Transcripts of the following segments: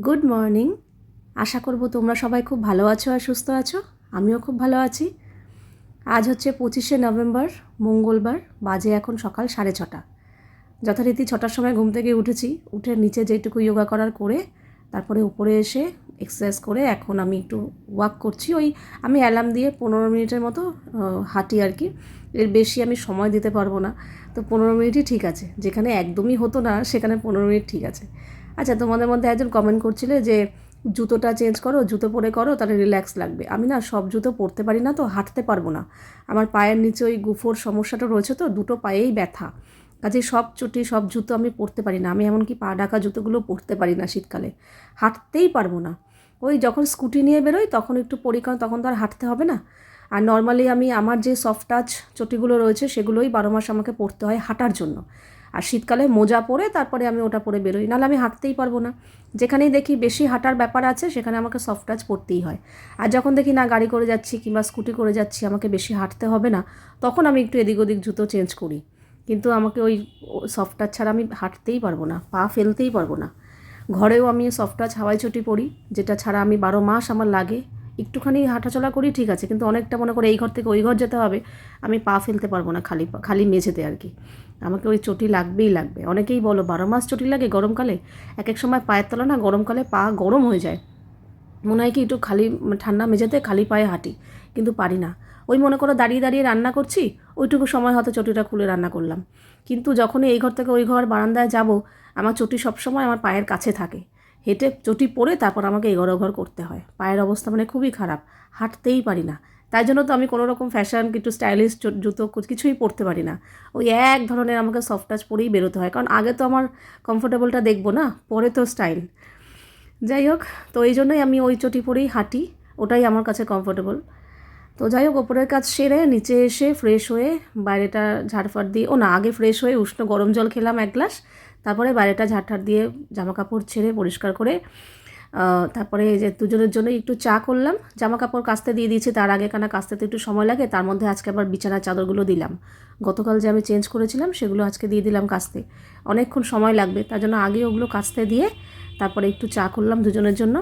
Good morning. আশা করব তোমরা সবাই খুব ভালো আছো আর সুস্থ আছো। আমিও খুব ভালো আছি। আজ হচ্ছে 25শে নভেম্বর, মঙ্গলবার। বাজে এখন সকাল 6:30। যথারীতি 6টার সময় ঘুম থেকে উঠেছি। উঠে নিচে যেটুকু যোগা করার করে তারপরে উপরে এসে এক্সারসাইজ করে এখন আমি একটু ওয়াক করছি। আমি অ্যালার্ম দিয়ে 15 মিনিটের মতো হাঁটি আর কি। এর বেশি আমি সময় দিতে পারবো না। তো 15 মিনিটই ঠিক আছে। যেখানে একদমই হতো না সেখানে 15 মিনিট ঠিক আছে। আচ্ছা, তোমাদের মধ্যে একজন কমেন্ট করছিলে যে জুতোটা চেঞ্জ করো, জুতো পরে করো, তাহলে রিল্যাক্স লাগবে। আমি না সব জুতো পরতে পারি না, তো হাঁটতে পারবো না। আমার পায়ের নিচে ওই গুফোর সমস্যাটা রয়েছে, তো দুটো পায়েই ব্যথা। কাজে সব চটি সব জুতো আমি পরতে পারি না। আমি এমনকি পা ঢাকা জুতোগুলো পরতে পারি না শীতকালে। হাঁটতেই পারবো না। ওই যখন স্কুটি নিয়ে বেরোই তখন একটু পরি, কারণ তখন তো আর হাঁটতে হবে না। আর নর্মালি আমি আমার যে সফট টাচ চটিগুলো রয়েছে সেগুলোই 12 মাস আমাকে পরতে হয় হাঁটার জন্য। আর শীতকালে মোজা পরে তারপরে আমি ওটা পরে বেরোই, নাহলে আমি হাঁটতেই পারবো না। যেখানেই দেখি বেশি হাঁটার ব্যাপার আছে সেখানে আমাকে সফট টাচ পরতেই হয়। আর যখন দেখি না গাড়ি করে যাচ্ছি কিংবা স্কুটি করে যাচ্ছি, আমাকে বেশি হাঁটতে হবে না, তখন আমি একটু এদিক ওদিক জুতো চেঞ্জ করি। কিন্তু আমাকে ওই সফট টাচ ছাড়া আমি হাঁটতেই পারবো না, পা ফেলতেই পারবো না। ঘরেও আমি সফট টাচ হাওয়াই চটি পরি, যেটা ছাড়া আমি 12 মাস আমার লাগে। একটুখানি হাঁটাচলা করি ঠিক আছে, কিন্তু অনেকটা মনে করে এই ঘর থেকে ওই ঘর যেতে হবে, আমি পা ফেলতে পারবো না খালি মেঝেতে আর কি। আমাকে ওই চটি লাগবেই লাগবে। অনেকেই বলো 12 মাস চটি লাগে গরমকালে। এক এক সময় পায়ের তলা না গরমকালে পা গরম হয়ে যায়, মনে হয় কি একটু খালি ঠান্ডা মেঝেতে খালি পায়ে হাঁটি, কিন্তু পারি না। ওই মনে করো দাঁড়িয়ে দাঁড়িয়ে রান্না করছি, ওইটুকু সময় হয়তো চটিটা খুলে রান্না করলাম। কিন্তু যখনই এই ঘর থেকে ওই ঘর বারান্দায় যাব, আমার চটি সবসময় আমার পায়ের কাছে থাকে। হেঁটে চটি পরে তারপর আমাকে এগোর ওঘর করতে হয়। পায়ের অবস্থা মানে খুবই খারাপ, হাঁটতেই পারি না। তাই জন্য তো আমি কোনো রকম ফ্যাশন একটু স্টাইলিশ জুতো কিছুই পরতে পারি না। ওই এক ধরনের আমাকে সফট টাচ পরেই বেরোতে হয়, কারণ আগে তো আমার কমফোর্টেবলটা দেখবো না, পরে তো স্টাইল। যাই হোক, তো এই জন্যই আমি ওই চটি পরেই হাঁটি, ওটাই আমার কাছে কমফোর্টেবল। তো যাই হোক, ওপরের কাজ সেরে নিচে এসে ফ্রেশ হয়ে বাইরেটা ঝাড়ফাড় দিয়ে, আগে ফ্রেশ হয়ে উষ্ণ গরম জল খেলাম 1 গ্লাস। তারপরে বাইরেটা ঝাড়ঠাড় দিয়ে জামা কাপড় ছেড়ে পরিষ্কার করে তারপরে এই যে দুজনের জন্যই একটু চা করলাম। জামা কাপড় কাচতে দিয়ে দিয়েছি, তার আগে কেন কাচতে তো একটু সময় লাগে। তার মধ্যে আজকে আবার বিছানার চাদরগুলো দিলাম। গতকাল যে আমি চেঞ্জ করেছিলাম সেগুলো আজকে দিয়ে দিলাম কাচতে। অনেকক্ষণ সময় লাগবে, তার জন্য আগে ওগুলো কাচতে দিয়ে তারপরে একটু চা করলাম দুজনের জন্য।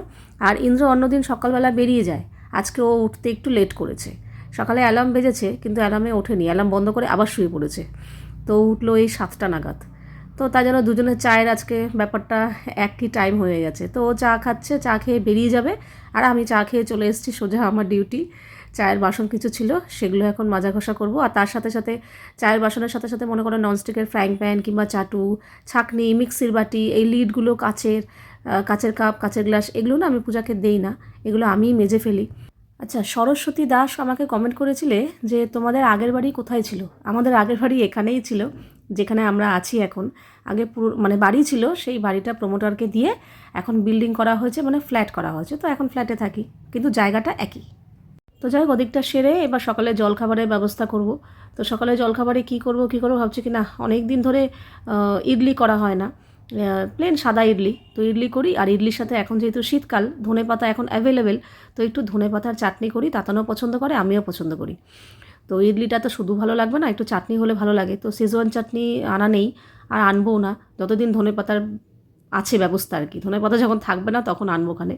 আর ইন্দ্র অন্যদিন সকালবেলা বেরিয়ে যায়, আজকে ও উঠতে একটু লেট করেছে। সকালে অ্যালার্ম বেজেছে কিন্তু অ্যালার্মে ওঠেনি, অ্যালার্ম বন্ধ করে আবার শুয়ে পড়েছে। তো উঠলো এই 7টা নাগাদ। তো তাই জন্য দুজনের চায়ের আজকে ব্যাপারটা একই টাইম হয়ে গেছে। তো ও চা খাচ্ছে, চা খেয়ে বেরিয়ে যাবে, আর আমি চা খেয়ে চলে এসেছি সোজা আমার ডিউটি। চায়ের বাসন কিছু ছিল, সেগুলো এখন মাজা ঘষা করবো। আর তার সাথে সাথে চায়ের বাসনের সাথে সাথে মনে করো ননস্টিকের ফ্রাইং প্যান কিংবা চাটু, ছাঁকনি, মিক্সির বাটি, এই লিডগুলো কাচের কাপ, কাচের গ্লাস, এগুলো না আমি পূজাকে দেই না, এগুলো আমিই মেজে ফেলি। আচ্ছা, সরস্বতী দাস আমাকে কমেন্ট করেছিলে যে তোমাদের আগের বাড়ি কোথায় ছিল। আমাদের আগের বাড়ি এখানেই ছিল, যেখানে আমরা আছি এখন। আগে পুরো মানে বাড়ি ছিল, সেই বাড়িটা প্রমোটারকে দিয়ে এখন বিল্ডিং করা হয়েছে, মানে ফ্ল্যাট করা হয়েছে। তো এখন ফ্ল্যাটে থাকি, কিন্তু জায়গাটা একই। তো যাই হোক, ওদিকটা সেরে এবার সকালে জলখাবারের ব্যবস্থা করব। তো সকালে জলখাবারে কী করব ভাবছি কি না, অনেক দিন ধরে ইডলি করা হয় না, প্লেন সাদা ইডলি। তো ইডলি করি, আর ইডলির সাথে এখন যেহেতু শীতকাল, ধনেপাতা এখন অ্যাভেলেবেল, তো একটু ধনেপাতার চাটনি করি। তাতানও পছন্দ করে, আমিও পছন্দ করি। তো ইডলিটা তো শুধু ভালো লাগবে না, একটু চাটনি হলে ভালো লাগে। তো শেজওয়ান চাটনি আনা নেই, আর আনবও না যতদিন ধনেপাতার আছে ব্যবস্থা আর কি। ধনেপাতা যখন থাকবে না তখন আনবো ওখানে।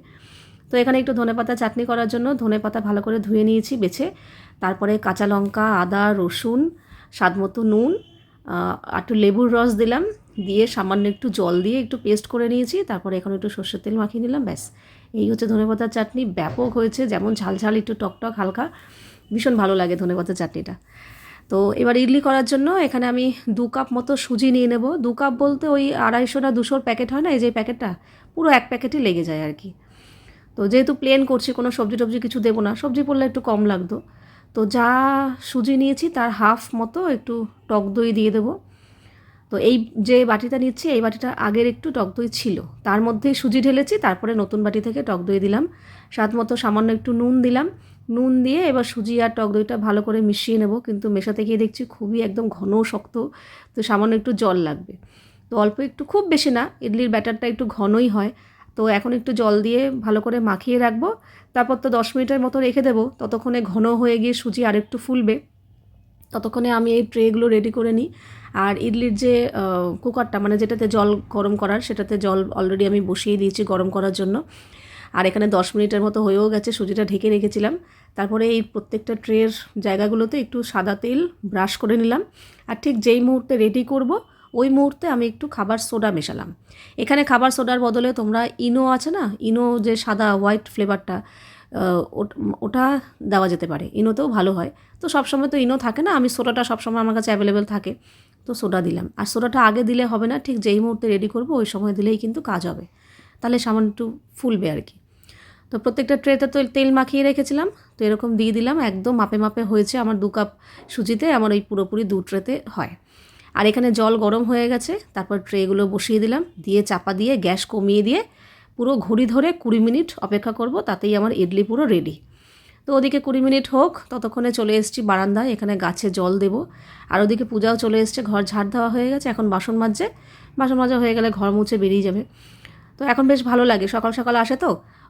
তো এখানে একটু ধনেপাতা চাটনি করার জন্য ধনেপাতা ভালো করে ধুয়ে নিয়েছি বেছে। তারপরে কাঁচা লঙ্কা, আদা, রসুন, স্বাদমতো নুন, একটু লেবুর রস দিলাম, দিয়ে সামান্য একটু জল দিয়ে একটু পেস্ট করে নিয়েছি। তারপরে এখন একটু সর্ষের তেল মাখিয়ে নিলাম, ব্যাস। এই হচ্ছে ধনেপাতার চাটনি। ব্যাপক হয়েছে, যেমন ঝাল ঝাল একটু টকটক হালকা, ভীষণ ভালো লাগে ধনেপাতার চাটনিটা। তো এবার ইডলি করার জন্য এখানে আমি 2 কাপ মতো সুজি নিয়ে নেব। 2 কাপ বলতে ওই 250 না 200 প্যাকেট হয় না, এই যে প্যাকেটটা, পুরো এক প্যাকেটই লেগে যায় আর কি। তো যেহেতু প্লেন করছি, কোনো সবজি টবজি কিছু দেবো না, সবজি পড়লে একটু কম লাগতো। তো যা সুজি নিয়েছি তার হাফ মতো একটু টক দই দিয়ে দেবো। তো এই যে বাটিটা নিচ্ছি, এই বাটিটা আগের একটু টক দই ছিল, তার মধ্যেই সুজি ঢেলেছি, তারপরে নতুন বাটি থেকে টক দই দিলাম। স্বাদ মতো সামান্য একটু নুন দিলাম। নুন দিয়ে এবার সুজি আর টক দইটা ভালো করে মিশিয়ে নেব, কিন্তু মেশাতে গিয়ে দেখছি খুবই একদম ঘন শক্ত, তো সামান্য একটু জল লাগবে। তো অল্প একটু, খুব বেশি না, ইডলির ব্যাটারটা একটু ঘনই হয়। তো এখন একটু জল দিয়ে ভালো করে মাখিয়ে রাখবো। তারপর তো 10 মিনিটের মতো রেখে দেবো, ততক্ষণে ঘন হয়ে গিয়ে সুজি আরেকটু ফুলবে। ততক্ষণে আমি এই ট্রেগুলো রেডি করে নিই। আর ইডলির যে কুকারটা মানে যেটাতে জল গরম করার, সেটাতে জল অলরেডি আমি বসিয়ে দিয়েছি গরম করার জন্য। আর এখানে 10 মিনিটের মতো হয়েও গেছে, সুজিটা ঢেকে রেখেছিলাম। তারপরে এই প্রত্যেকটা ট্রের জায়গাগুলোতে একটু সাদা তেল ব্রাশ করে নিলাম। আর ঠিক যেই মুহূর্তে রেডি করব ওই মুহূর্তে আমি একটু খাবার সোডা মেশালাম। এখানে খাবার সোডার বদলে তোমরা ইনো আছে না, ইনো যে সাদা হোয়াইট ফ্লেভারটা, ওটা দেওয়া যেতে পারে, ইনোতেও ভালো হয়। তো সবসময় তো ইনো থাকে না, আমি সোডাটা সবসময় আমার কাছে অ্যাভেলেবেল থাকে, তো সোডা দিলাম। আর সোডাটা আগে দিলে হবে না, ঠিক যেই মুহূর্তে রেডি করব ওই সময় দিলেই কিন্তু কাজ হবে, তাহলে সামান্য একটু ফুলবে আর কি। তো প্রত্যেকটা ট্রেতে তো তেল মাখিয়ে রেখেছিলাম, তো এরকম দিয়ে দিলাম। একদম মাপে মাপে হয়েছে আমার 2 কাপ সুজিতে, আমার ওই পুরোপুরি 2 ট্রেতে হয়। আর এখানে জল গরম হয়ে গেছে, তারপর ট্রেগুলো বসিয়ে দিলাম, দিয়ে চাপা দিয়ে গ্যাস কমিয়ে দিয়ে পুরো ঘড়ি ধরে 20 মিনিট অপেক্ষা করব, তাতেই আমার ইডলি পুরো রেডি। তো ওদিকে 20 মিনিট হোক, ততক্ষণে চলে এসেছি বারান্দায়, এখানে গাছে জল দেব। আর ওদিকে পূজাও চলে এসছে, ঘর ঝাড় দেওয়া হয়ে গেছে, এখন বাসন মাজা হয়ে গেলে ঘর মুছে বেরিয়ে যাবে। তো এখন বেশ ভালো লাগে, সকাল সকাল আসে তো,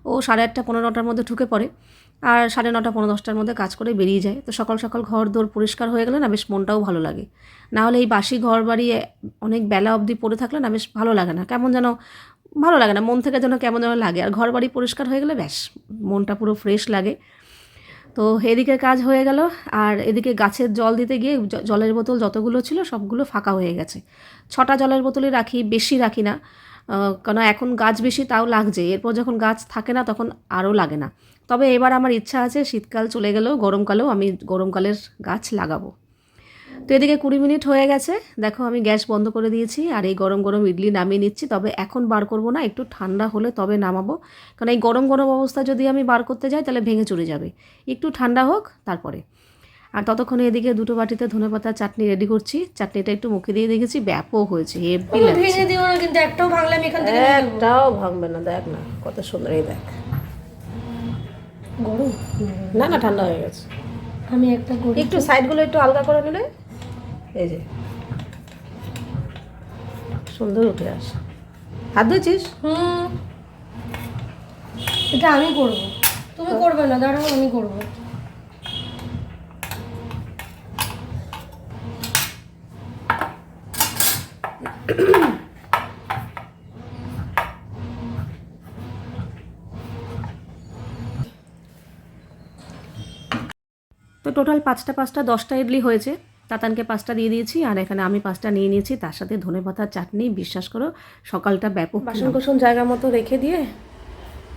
ও 8:30 পৌনে 9টার মধ্যে ঢুকে পড়ে, আর 9:30 পৌনে 10টার মধ্যে কাজ করে বেরিয়ে যায়। তো সকাল সকাল ঘর দোর পরিষ্কার হয়ে গেলে না বেশ মনটাও ভালো লাগে। না হলে এই বাসি ঘর বাড়ি অনেক বেলা অবধি পড়ে থাকলে না বেশ ভালো লাগে না, কেমন যেন ভালো লাগে না, মন থেকে যেন কেমন যেন লাগে। আর ঘর বাড়ি পরিষ্কার হয়ে গেলে ব্যাস মনটা পুরো ফ্রেশ লাগে। তো এদিকে কাজ হয়ে গেল, আর এদিকে গাছের জল দিতে গিয়ে জলের বোতল যতগুলো ছিল সবগুলো ফাঁকা হয়ে গেছে। 6টা জলের বোতলই রাখি, বেশি রাখি না, কারণ এখন গাছ বেশি তাও লাগছে, এরপর যখন গাছ থাকে না তখন আরও লাগে না। তবে এবার আমার ইচ্ছা আছে শীতকাল চলে গেলেও গরমকালেও আমি গরমকালের গাছ লাগাবো। তো এদিকে 20 মিনিট হয়ে গেছে, দেখো আমি গ্যাস বন্ধ করে দিয়েছি, আর এই গরম গরম ইডলি নামিয়ে নিচ্ছি। তবে এখন বার করব না, একটু ঠান্ডা হলে তবে নামাবো, কারণ এই গরম গরম অবস্থা যদি আমি বার করতে যাই তাহলে ভেঙে চলে যাবে। একটু ঠান্ডা হোক তারপরে। আর ততক্ষণে এদিকে 2টো বাটিতে ধনেপাতার চাটনি রেডি করছি। চাটনিটা একটু মুখে দিয়ে দেখেছি, ব্যাপক হয়েছে, হেভি লাগছে। ভেঙে দিও না কিন্তু, একটাও ভাঙলে আমি এখান থেকে একটাও ভাঙবে না, দেখ না কত সুন্দর, এই দেখ। গরম না না, ঠান্ডা হয়ে গেছে। আমি একটা একটু সাইডগুলো একটু আলগা করে নিলে এই যে সুন্দর উঠে আসে। হাত ধুয়েছিস? এটা আমি করবো, তুমি করবে না, দাঁড়াও আমি করবো। তো টোটাল 5টা 10টা ইডলি হয়েছে। তাতানকে 5টা দিয়ে দিয়েছি, আর এখানে আমি 5টা নিয়ে নিয়েছি, তার সাথে ধনেপাতার চাটনি। বিশ্বাস করো সকালটা ব্যাপক। বাসন কোসন জায়গা মতো রেখে দিয়ে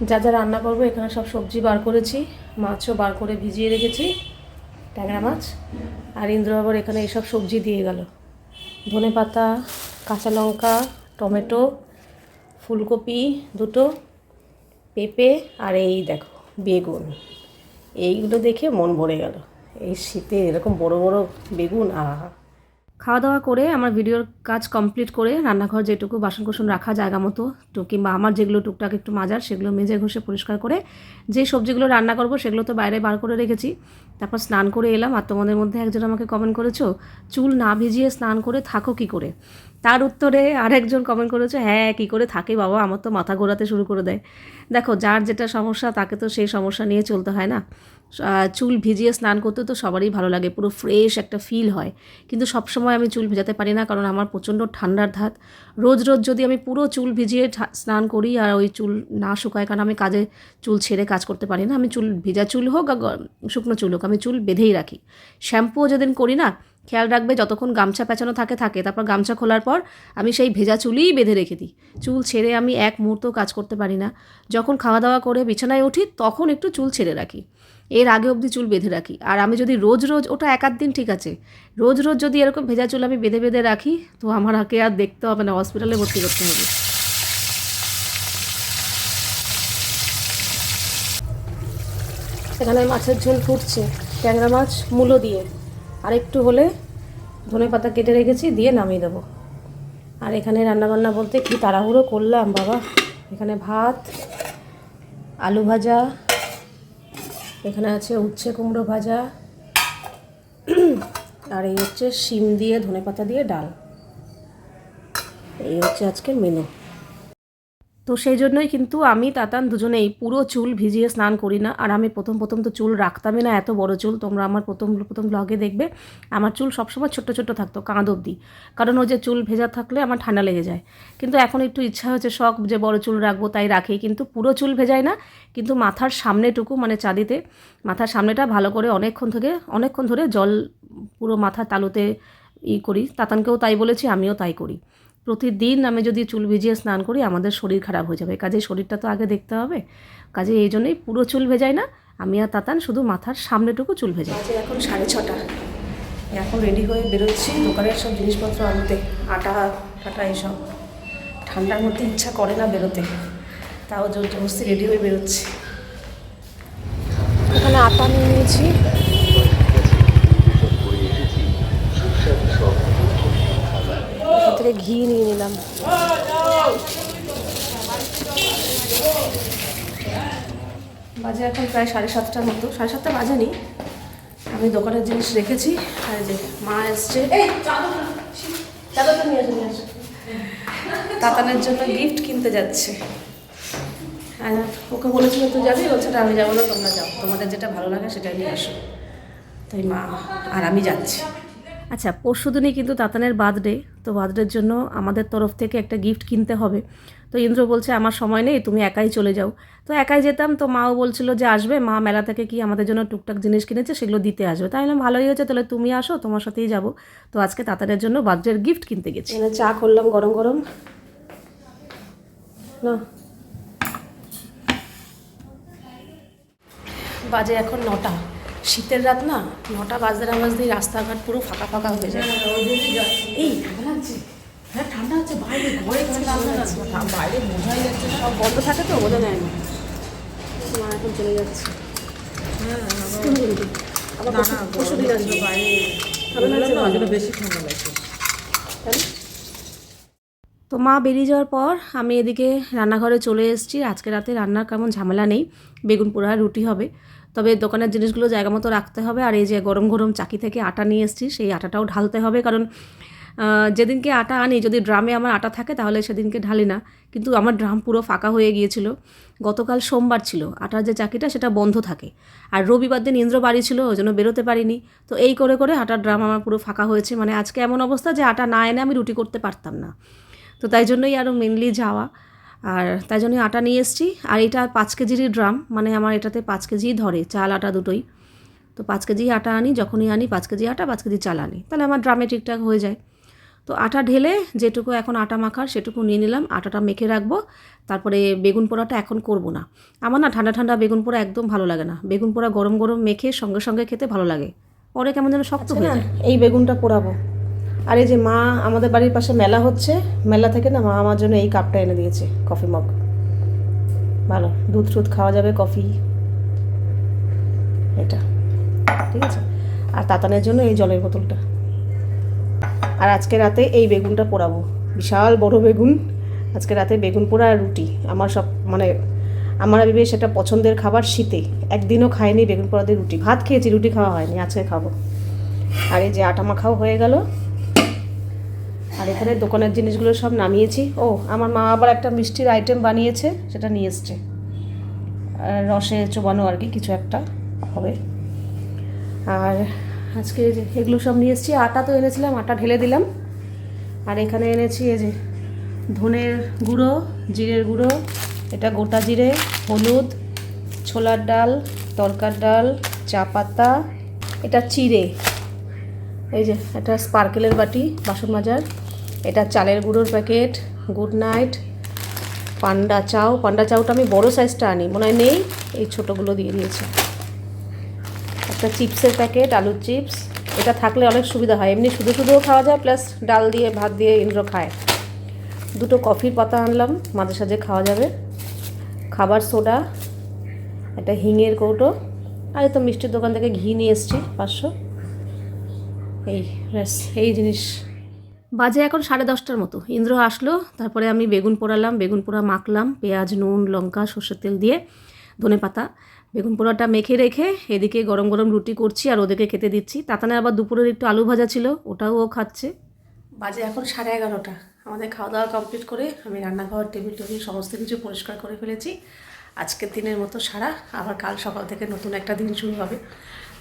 যা যা রান্না করবো, এখানে সব সবজি বার করেছি, মাছও বার করে ভিজিয়ে রেখেছি, ট্যাংরা মাছ। আর ইন্দ্রবাবুর এখানে এইসব সবজি দিয়ে গেল, ধনেপাতা, কাঁচা লঙ্কা, টমেটো, ফুলকপি 2টো, পেঁপে, আর এই দেখো বেগুন। এইগুলো দেখে মন ভরে গেল, এই শীতে এরকম বড় বড় বেগুন। আহা, খাওয়া দাওয়া করে আমার ভিডিওর কাজ কমপ্লিট করে রান্নাঘর যেটুকু বাসন কোসন রাখা জায়গা মতো, তো কিংবা আমার যেগুলো টুকটাক একটু মাজার সেগুলো মেজে ঘষে পরিষ্কার করে, যে সবজিগুলো রান্না করব সেগুলো তো বাইরে বার করে রেখেছি। তারপর স্নান করে এলাম। আর তোমাদের মধ্যে একজন আমাকে কমেন্ট করেছো, চুল না ভিজিয়ে স্নান করে থাকো কী করে? তার উত্তরে আরেকজন কমেন্ট করেছো, হ্যাঁ কী করে থাকে বাবা, আমার তো মাথা ঘোরাতে শুরু করে দেয়। দেখো, যার যেটা সমস্যা তাকে তো সেই সমস্যা নিয়ে চলতে হয় না। চুল ভিজিয়ে স্নান করতে তো সবারই ভালো লাগে, পুরো ফ্রেশ একটা ফিল হয়। কিন্তু সবসময় আমি চুল ভেজাতে পারি না, কারণ আমার প্রচণ্ড ঠান্ডার ধাত। রোজ রোজ যদি আমি পুরো চুল ভিজিয়ে স্নান করি আর ওই চুল না শুকায়, কারণ আমি কাজে চুল ছেড়ে কাজ করতে পারি না, আমি চুল ভেজা চুল হোক আর শুকনো চুল হোক আমি চুল বেঁধেই রাখি। শ্যাম্পুও যেদিন করি না, খেয়াল রাখবে যতক্ষণ গামছা পেঁচানো থাকে, তারপর গামছা খোলার পর আমি সেই ভেজা চুলই বেঁধে রেখে দিই। চুল ছেড়ে আমি এক মুহূর্ত কাজ করতে পারি না। যখন খাওয়া দাওয়া করে বিছানায় উঠি তখন একটু চুল ছেড়ে রাখি, এর আগে অবধি চুল বেঁধে রাখি। আর আমি যদি রোজ রোজ, ওটা 1-8 দিন ঠিক আছে, রোজ রোজ যদি এরকম ভেজা চুল আমি বেঁধে বেঁধে রাখি, তো আমার আগে আর দেখতে হবে না, হসপিটালে ভর্তি করতে হবে। এখানে মাছের ঝোল ফুটছে, ট্যাংরা মাছ মূলো দিয়ে, আর একটু হলে ধনেপাতা কেটে রেখেছি, দিয়ে নামিয়ে দেবো। আর এখানে রান্নাবান্না বলতে কি তাড়াহুড়ো করলাম বাবা। এখানে ভাত, আলু ভাজা, এখানে আছে উচ্ছে কুমড়ো ভাজা, আর এই হচ্ছে শিম দিয়ে ধনেপাতা দিয়ে ডাল। এই হচ্ছে আজকের মেনু। তো সেই জন্যই কিন্তু আমি তাতান দুজনেই পুরো চুল ভিজিয়ে স্নান করি না। আর আমি প্রথম প্রথম তো চুল রাখতামই না, এত বড় চুল। তোমরা আমার প্রথম প্রথম ব্লগে দেখবে আমার চুল সবসময় ছোট্ট ছোট্ট থাকতো, কাঁধ অবধি। কারণ ওই যে চুল ভেজা থাকলে আমার ঠান্ডা লেগে যায়। কিন্তু এখন একটু ইচ্ছা হচ্ছে, শখ যে বড় চুল রাখবো, তাই রাখি। কিন্তু পুরো চুল ভেজাই না, কিন্তু মাথার সামনেটুকু মানে চাঁদিতে মাথার সামনেটা ভালো করে অনেকক্ষণ ধরে জল পুরো মাথার তালুতে করি। তাতানকেও তাই বলেছি, আমিও তাই করি। প্রতিদিন আমি যদি চুল ভিজিয়ে স্নান করি আমাদের শরীর খারাপ হয়ে যাবে, কাজে শরীরটা তো আগে দেখতে হবে। কাজে এই জন্যই পুরো চুল ভেজাই না, আমি আর তাতান শুধু মাথার সামনেটুকু চুল ভেজাই। আজ এখন 6:30, এখন রেডি হয়ে বেরোচ্ছি দোকানের সব জিনিসপত্র আনতে, আটা টাটা এইসব। ঠান্ডার মধ্যে ইচ্ছা করে না বেরোতে, তাও জোর জবরদস্তি রেডি হয়ে বেরোচ্ছি। এখানে আটা নিয়ে নিয়েছি, থেকে ঘি নিয়ে নিলাম। বাজে এখন প্রায় 7:30টার মতো, 7:30 বাজেনি। আমি দোকানের জিনিস রেখেছি। আর যে মা এসছে, চাদরটা নিয়ে আসে, তাতানের জন্য গিফট কিনতে যাচ্ছে। আর ওকে বলেছিল তুই যাবি, বলছে না আমি যাবো না, তোমরা যাও, তোমাদের যেটা ভালো লাগে সেটাই নিয়ে আসো। তাই মা আর আমি যাচ্ছি। আচ্ছা, পরশুদিনই কিন্তু তাতানের বার্থডে, তো বার্থডের জন্য আমাদের তরফ থেকে একটা গিফট কিনতে হবে। তো ইন্দ্র বলছে আমার সময় নেই, তুমি একাই চলে যাও। তো একাই যেতাম, তো মাও বলছিল যে আসবে, মা মেলা থেকে কি আমাদের জন্য টুকটাক জিনিস কিনেছে, সেগুলো দিতে আসবে। তাই বললাম ভালোই হয়েছে, তাহলে তুমি আসো, তোমার সাথেই যাবো। তো আজকে তাতানের জন্য বার্থডের গিফট কিনতে গেছি। এখানে চা করলাম গরম গরম না। বাজে এখন 9টা, শীতের রাত না, 9টা বাজতেই রাস্তাঘাট পুরো ফাঁকা ফাঁকা হয়ে যায়। এই লাগছে, হ্যাঁ ঠান্ডা হচ্ছে, বাইরে ঘরে বাইরে বোঝাই যাচ্ছে, সব বন্ধ থাকে তো বোঝা যায় না। মা এখন চলে যাচ্ছে। আবার পরশু দিন আসবে, বাইরে বেশি ঠান্ডা লাগছে। তো মা বেরিয়ে যাওয়ার পর আমি এদিকে রান্নাঘরে চলে এসেছি। আজকে রাতে রান্নার কেমন ঝামেলা নেই, বেগুন পোড়া রুটি হবে। তবে দোকানের জিনিসগুলো জায়গা মতো রাখতে হবে। আর এই যে গরম গরম চাকি থেকে আটা নিয়ে এসেছি, সেই আটাটাও ঢালতে হবে। কারণ যেদিনকে আটা আনি, যদি ড্রামে আমার আটা থাকে তাহলে সেদিনকে ঢালি না। কিন্তু আমার ড্রাম পুরো ফাঁকা হয়ে গিয়েছিল। গতকাল সোমবার ছিল, আটার যে চাকিটা সেটা বন্ধ থাকে। আর রবিবার দিন ইন্দ্র বাড়ি ছিল, ওই জন্য বেরোতে পারিনি। তো এই করে করে আটার ড্রাম আমার পুরো ফাঁকা হয়েছে। মানে আজকে এমন অবস্থা যে আটা না এনে আমি রুটি করতে পারতাম না। তো তাই জন্যই আরও মেনলি যাওয়া, আর তাই জন্যই আটা নিয়ে এসেছি। আর এটা 5 কেজিরই ড্রাম, মানে আমার এটাতে 5 কেজিই ধরে, চাল আটা দুটোই। তো 5 কেজি আটা আনি, যখনই আনি 5 কেজি আটা 5 কেজি চাল আনি, তাহলে আমার ড্রামে ঠিকঠাক হয়ে যায়। তো আটা ঢেলে যেটুকু এখন আটা মাখার সেটুকু নিয়ে নিলাম, আটাটা মেখে রাখবো। তারপরে বেগুন পোড়াটা এখন করব না, আমার না ঠান্ডা ঠান্ডা বেগুন পোড়া একদম ভালো লাগে না। বেগুন পোড়া গরম গরম মেখে সঙ্গে সঙ্গে খেতে ভালো লাগে, পরে কেমন যেন শক্ত হয়ে যায়। এই বেগুনটা পোড়াবো। আর এই যে মা, আমাদের বাড়ির পাশে মেলা হচ্ছে, মেলা থেকে না মা আমার জন্য এই কাপটা এনে দিয়েছে, কফি মগ। ভালো দুধ টুধ খাওয়া যাবে, কফি, এটা ঠিক আছে। আর তাতানের জন্য এই জলের বোতলটা। আর আজকে রাতে এই বেগুনটা পোড়াবো, বিশাল বড় বেগুন। আজকে রাতে বেগুন পোড়া আর রুটি, আমার সব মানে আমার বেশ একটা পছন্দের খাবার। শীতে একদিনও খাইনি বেগুন পোড়া দিয়ে রুটি, ভাত খেয়েছি, রুটি খাওয়া হয়নি, আজকে খাবো। আর এই যে আটা মাখাও হয়ে গেল। আর এখানে দোকানের জিনিসগুলো সব নামিয়েছি। ও আমার মা আবার একটা মিষ্টির আইটেম বানিয়েছে, সেটা নিয়ে এসছে, রসে চোবানো আর কি, কিছু একটা হবে। আর আজকে এগুলো সব নিয়ে এসেছি। আটা তো এনেছিলাম, আটা ঢেলে দিলাম। আর এখানে এনেছি এই যে ধনের গুঁড়ো, জিরের গুঁড়ো, এটা গোটা জিরে, হলুদ, ছোলার ডাল, তরকার ডাল, চা পাতা, এটা চিড়ে, এই যে এটা স্পার্কেলের বাটি বাসন মাজার, এটা চালের গুঁড়োর প্যাকেট, গুড নাইট, পান্ডা চাউটা আমি বড় সাইজটা আনি, মনে হয় নেই, এই ছোটোগুলো দিয়ে দিয়েছে। একটা চিপসের প্যাকেট, আলুর চিপস, এটা থাকলে অনেক সুবিধা হয়, এমনি শুধু শুধুও খাওয়া যায়, প্লাস ডাল দিয়ে ভাত দিয়ে ইন্দ্র খায়। দুটো কফির পাতা আনলাম, মাঝে সাঝে খাওয়া যাবে। খাবার সোডা, একটা হিঙের কৌটো, আর তো মিষ্টির দোকান থেকে ঘি নিয়ে এসেছি 500। এই ব্যাস, এই জিনিস। বাজে এখন 10:30টার মতো, ইন্দ্র আসলো, তারপরে আমি বেগুন পোড়ালাম, বেগুন পোড়া মাখলাম, পেঁয়াজ, নুন, লঙ্কা, সর্ষের তেল দিয়ে, ধনে পাতা। বেগুন পোড়াটা মেখে রেখে এদিকে গরম গরম রুটি করছি আর ওদেরকে খেতে দিচ্ছি। তাতানের আবার দুপুরের একটু আলু ভাজা ছিল, ওটাও ও খাচ্ছে। বাজে এখন 11:30, আমাদের খাওয়া দাওয়া কমপ্লিট করে আমি রান্নাঘর টেবিল সমস্ত কিছু পরিষ্কার করে ফেলেছি। আজকের দিনের মতো সারা, আবার কাল সকাল থেকে নতুন একটা দিন শুরু হবে।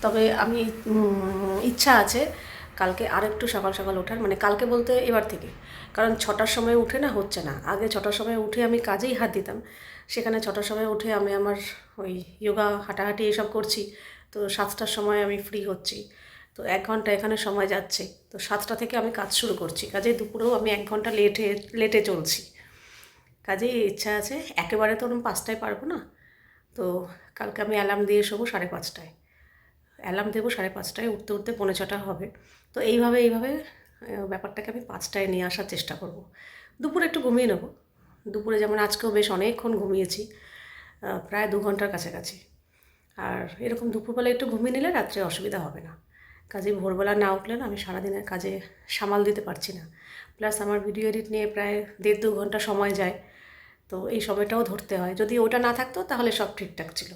তবে আমি ইচ্ছা আছে কালকে আর একটু সকাল সকাল ওঠার, মানে কালকে বলতে এবার থেকে, কারণ 6টার সময় উঠে না হচ্ছে না। আগে 6টার সময় উঠে আমি কাজেই হাত দিতাম, সেখানে 6টার সময় উঠে আমি আমার ওই যোগা হাঁটাহাঁটি এসব করছি, তো 7টার সময় আমি ফ্রি হচ্ছি, তো 1 ঘন্টা এখানে সময় যাচ্ছে। তো 7টা থেকে আমি কাজ শুরু করছি, কাজেই দুপুরেও আমি 1 ঘন্টা লেটে চলছি। কাজেই ইচ্ছা আছে, একেবারে তো আমি 5টায় পারবো না, তো কালকে আমি অ্যালার্ম দিয়ে শোবো 5:30টায়, অ্যালার্ম দেবো 5:30টায়, উঠতে উঠতে 6:45 হবে। তো এইভাবে ব্যাপারটাকে আমি 5টায় নিয়ে আসার চেষ্টা করব। দুপুরে একটু ঘুমিয়ে নেবো, দুপুরে যেমন আজকেও বেশ অনেকক্ষণ ঘুমিয়েছি, প্রায় 2 ঘন্টার কাছাকাছি। আর এরকম দুপুরবেলা একটু ঘুমিয়ে নিলে রাত্রে অসুবিধা হবে না। কাজে ভোরবেলা না উঠলে না আমি সারাদিনের কাজে সামাল দিতে পারছি না। প্লাস আমার ভিডিও এডিট নিয়ে প্রায় 1.5-2 ঘন্টা সময় যায়, তো এই সময়টাও ধরতে হয়। যদি ওটা না থাকতো তাহলে সব ঠিকঠাক ছিল।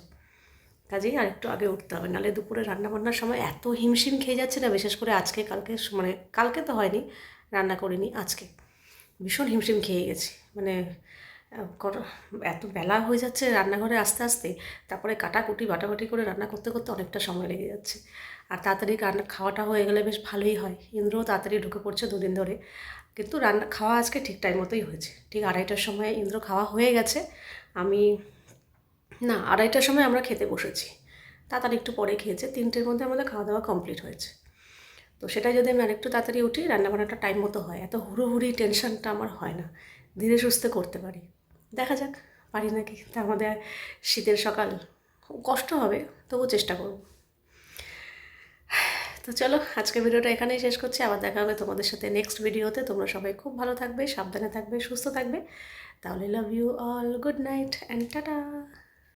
কাজেই আর একটু আগে উঠতে হবে, নাহলে দুপুরে রান্নাবান্নার সময় এত হিমশিম খেয়ে যাচ্ছে না, বিশেষ করে আজকে, কালকে মানে কালকে তো হয়নি, রান্না করিনি, আজকে ভীষণ হিমশিম খেয়ে গেছি। মানে এত বেলা হয়ে যাচ্ছে রান্নাঘরে আস্তে আস্তে, তারপরে কাটাকুটি বাটাবাটি করে রান্না করতে করতে অনেকটা সময় লেগে যাচ্ছে। আর তাড়াতাড়ি রান্না খাওয়াটা হয়ে গেলে বেশ ভালোই হয়, ইন্দ্রও তাড়াতাড়ি ঢুকে পড়ছে 2 দিন ধরে। কিন্তু রান্না খাওয়া আজকে ঠিক টাইম মতোই হয়েছে, ঠিক 2:30টার সময় ইন্দ্র খাওয়া হয়ে গেছে। আমি না, 2:30টার সময় আমরা খেতে বসেছি, তাড়াতাড়ি একটু পরে খেয়েছে, 3টের মধ্যে আমাদের খাওয়া দাওয়া কমপ্লিট হয়েছে। তো সেটা যদি আমি আরেকটু তাড়াতাড়ি উঠি, রান্নাবান্নাটা টাইম মতো হয়, এত হুড়োহুড়ি টেনশনটা আমার হয় না, ধীরে সুস্থে করতে পারি। দেখা যাক পারি নাকি। তার মধ্যে শীতের সকাল, খুব কষ্ট হবে, তবু চেষ্টা করব। তো চলো, আজকের ভিডিওটা এখানেই শেষ করছি, আবার দেখা হবে তোমাদের সাথে নেক্সট ভিডিওতে। তোমরা সবাই খুব ভালো থাকবে, সাবধানে থাকবে, সুস্থ থাকবে। তাহলে love you all, good night and tata.